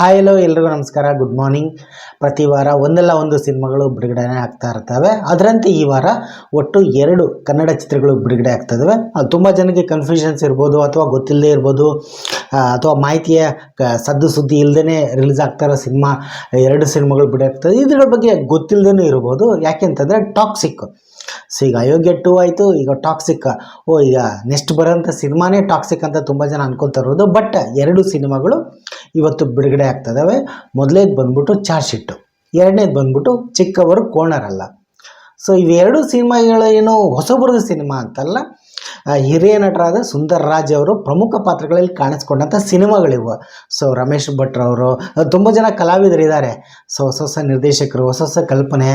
Hi hello ಎಲ್ರಿಗೂ ನಮಸ್ಕಾರ, good morning. ಪ್ರತಿ ವಾರ ಒಂದಲ್ಲ ಒಂದು ಸಿನಿಮಾಗಳು ಬಿಡುಗಡೆ ಆಗ್ತಾ ಇರ್ತವೆ. ಅದರಂತೆ ಈ ವಾರ ಒಟ್ಟು 2 ಕನ್ನಡ ಚಿತ್ರಗಳು ಬಿಡುಗಡೆ ಆಗ್ತಾ ಇದ್ದಾವೆ. ಅದು ತುಂಬ ಜನಕ್ಕೆ ಕನ್ಫ್ಯೂಷನ್ಸ್ ಇರ್ಬೋದು, ಅಥವಾ ಗೊತ್ತಿಲ್ಲದೆ ಇರ್ಬೋದು, ಅಥವಾ ಮಾಹಿತಿಯ ಸದ್ದು ಸುದ್ದಿ ಇಲ್ಲದೇ ರಿಲೀಸ್ ಆಗ್ತಾ ಇರೋ ಸಿನಿಮಾ 2 ಸಿನಿಮಾಗಳು ಬಿಡುಗಡೆ ಆಗ್ತದೆ. ಇದ್ರ ಬಗ್ಗೆ ಗೊತ್ತಿಲ್ಲದೇ ಇರ್ಬೋದು. ಯಾಕೆಂತಂದರೆ ಟಾಕ್ಸಿಕ್. ಸೊ ಈಗ ಅಯೋಗ್ಯ 2 ಆಯಿತು, ಈಗ ಟಾಕ್ಸಿಕ್. ಈಗ ನೆಕ್ಸ್ಟ್ ಬರೋಂಥ ಸಿನಿಮಾನೇ ಟಾಕ್ಸಿಕ್ ಅಂತ ತುಂಬ ಜನ ಅನ್ಕೊತಾ ಇರೋದು. ಬಟ್ 2 ಸಿನಿಮಾಗಳು ಇವತ್ತು ಬಿಡುಗಡೆ ಆಗ್ತದವೆ. ಮೊದಲೇದು ಬಂದ್ಬಿಟ್ಟು ಚಾರ್ಜ್ ಶೀಟು, ಎರಡನೇದು ಬಂದ್ಬಿಟ್ಟು ಚಿಕ್ಕವರು ಕೋಣರಲ್ಲ. ಸೊ ಇವೆರಡು ಸಿನಿಮಾಗಳು ಏನು ಹೊಸಬರದ ಸಿನಿಮಾ ಅಂತಲ್ಲ, ಹಿರಿಯ ನಟರಾದ ಸುಂದರ್ ರಾಜ್ ಅವರು ಪ್ರಮುಖ ಪಾತ್ರಗಳಲ್ಲಿ ಕಾಣಿಸ್ಕೊಂಡಂಥ ಸಿನಿಮಾಗಳಿವು. ಸೊ ರಮೇಶ್ ಭಟ್ರವರು, ತುಂಬ ಜನ ಕಲಾವಿದರಿದ್ದಾರೆ. ಸೊ ಹೊಸ ಹೊಸ ನಿರ್ದೇಶಕರು, ಹೊಸ ಹೊಸ ಕಲ್ಪನೆ.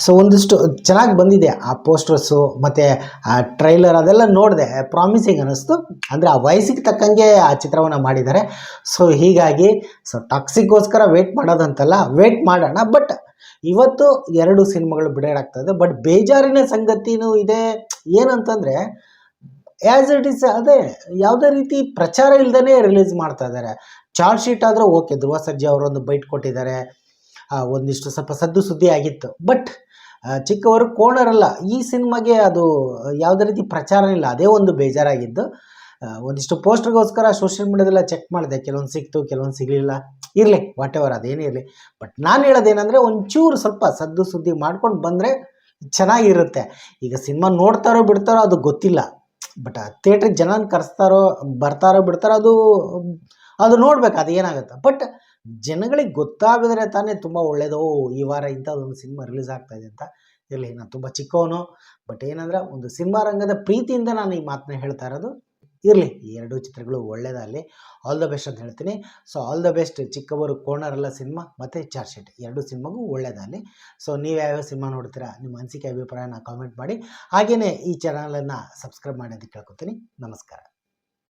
ಸೊ ಒಂದಿಷ್ಟು ಚೆನ್ನಾಗಿ ಬಂದಿದೆ ಆ ಪೋಸ್ಟರ್ಸು ಮತ್ತು ಆ ಟ್ರೈಲರ್, ಅದೆಲ್ಲ ನೋಡಿದೆ, ಪ್ರಾಮಿಸಿಂಗ್ ಅನ್ನಿಸ್ತು. ಅಂದರೆ ಆ ವಯಸ್ಸಿಗೆ ತಕ್ಕಂಗೆ ಆ ಚಿತ್ರವನ್ನು ಮಾಡಿದ್ದಾರೆ. ಸೊ ಹೀಗಾಗಿ ಟಾಕ್ಸಿಕ್ಗೋಸ್ಕರ ವೇಟ್ ಮಾಡೋದಂತಲ್ಲ, ವೇಟ್ ಮಾಡೋಣ. ಬಟ್ ಇವತ್ತು 2 ಸಿನಿಮಾಗಳು ಬಿಡುಗಡೆ ಆಗ್ತದೆ. ಬಟ್ ಬೇಜಾರಿನ ಸಂಗತಿನೂ ಇದೆ. ಏನಂತಂದರೆ ಆ್ಯಸ್ ಇಟ್ ಈಸ್ ಅದೇ ಯಾವುದೇ ರೀತಿ ಪ್ರಚಾರ ಇಲ್ಲದೇ ರಿಲೀಸ್ ಮಾಡ್ತಾ ಇದ್ದಾರೆ. ಚಾರ್ಜ್ ಶೀಟ್ ಆದರೆ ಓಕೆ, ಧ್ರುವ ಸರ್ಜಾ ಅವರೊಂದು ಬೈಟ್ ಕೊಟ್ಟಿದ್ದಾರೆ, ಒಂದಿಷ್ಟು ಸ್ವಲ್ಪ ಸದ್ದು ಸುದ್ದಿ ಆಗಿತ್ತು. ಬಟ್ ಚಿಕ್ಕವರು ಕೋಣರಲ್ಲ ಈ ಸಿನಿಮಾಗೆ ಅದು ಯಾವುದೇ ರೀತಿ ಪ್ರಚಾರ ಇಲ್ಲ, ಅದೇ ಒಂದು ಬೇಜಾರಾಗಿದ್ದು. ಒಂದಿಷ್ಟು ಪೋಸ್ಟರ್ಗೋಸ್ಕರ ಸೋಷಿಯಲ್ ಮೀಡಿಯಾದೆಲ್ಲ ಚೆಕ್ ಮಾಡಿದೆ, ಕೆಲವೊಂದು ಸಿಕ್ತು, ಕೆಲವೊಂದು ಸಿಗಲಿಲ್ಲ. ಇರಲಿ, ವಾಟ್ ಎವರ್, ಅದೇನೇ ಇರಲಿ. ಬಟ್ ನಾನು ಹೇಳೋದೇನೆಂದರೆ ಒಂಚೂರು ಸ್ವಲ್ಪ ಸದ್ದು ಸುದ್ದಿ ಮಾಡ್ಕೊಂಡು ಬಂದರೆ ಚೆನ್ನಾಗಿರುತ್ತೆ. ಈಗ ಸಿನಿಮಾ ನೋಡ್ತಾರೋ ಬಿಡ್ತಾರೋ ಅದು ಗೊತ್ತಿಲ್ಲ. ಬಟ್ ಥಿಯೇಟ್ರಿಗೆ ಜನನ ಕರೆಸ್ತಾರೋ ಬರ್ತಾರೋ ಬಿಡ್ತಾರೋ ಅದು ನೋಡ್ಬೇಕು, ಅದು ಏನಾಗುತ್ತೆ. ಬಟ್ ಜನಗಳಿಗೆ ಗೊತ್ತಾಗಿದ್ರೆ ತಾನೇ ತುಂಬ ಒಳ್ಳೆಯದು. ಈ ವಾರ ಇಂಥದ್ದೊಂದು ಸಿನಿಮಾ ರಿಲೀಸ್ ಆಗ್ತಾಯಿದೆ ಅಂತ. ಇರಲಿ, ನಾನು ತುಂಬ ಚಿಕ್ಕವನು. ಬಟ್ ಏನಂದರೆ ಒಂದು ಸಿನಿಮಾ ರಂಗದ ಪ್ರೀತಿಯಿಂದ ನಾನು ಈ ಮಾತನ್ನ ಹೇಳ್ತಾ ಇರೋದು. ಇರಲಿ, ಈ 2 ಚಿತ್ರಗಳು ಒಳ್ಳೆಯದಾಗಲಿ, ಆಲ್ ದ ಬೆಸ್ಟ್ ಅಂತ ಹೇಳ್ತೀನಿ. ಸೊ ಆಲ್ ದ ಬೆಸ್ಟ್ ಚಿಕ್ಕವರು ಕೋಣರಲ್ಲ ಸಿನಿಮಾ ಮತ್ತು ಚಾರ್ಜ್ ಶೀಟ್ 2 ಸಿನಿಮಾಗೂ ಒಳ್ಳೆಯದಾಗಲಿ. ಸೊ ನೀವು ಯಾವ್ಯಾವ ಸಿನಿಮಾ ನೋಡ್ತೀರಾ, ನಿಮ್ಮ ಅನಿಸಿಕೆ ಅಭಿಪ್ರಾಯನ ಕಾಮೆಂಟ್ ಮಾಡಿ. ಹಾಗೆಯೇ ಈ ಚಾನಲನ್ನು ಸಬ್ಸ್ಕ್ರೈಬ್ ಮಾಡಿ ಅಂತ ಕೇಳ್ಕೊತೀನಿ. ನಮಸ್ಕಾರ.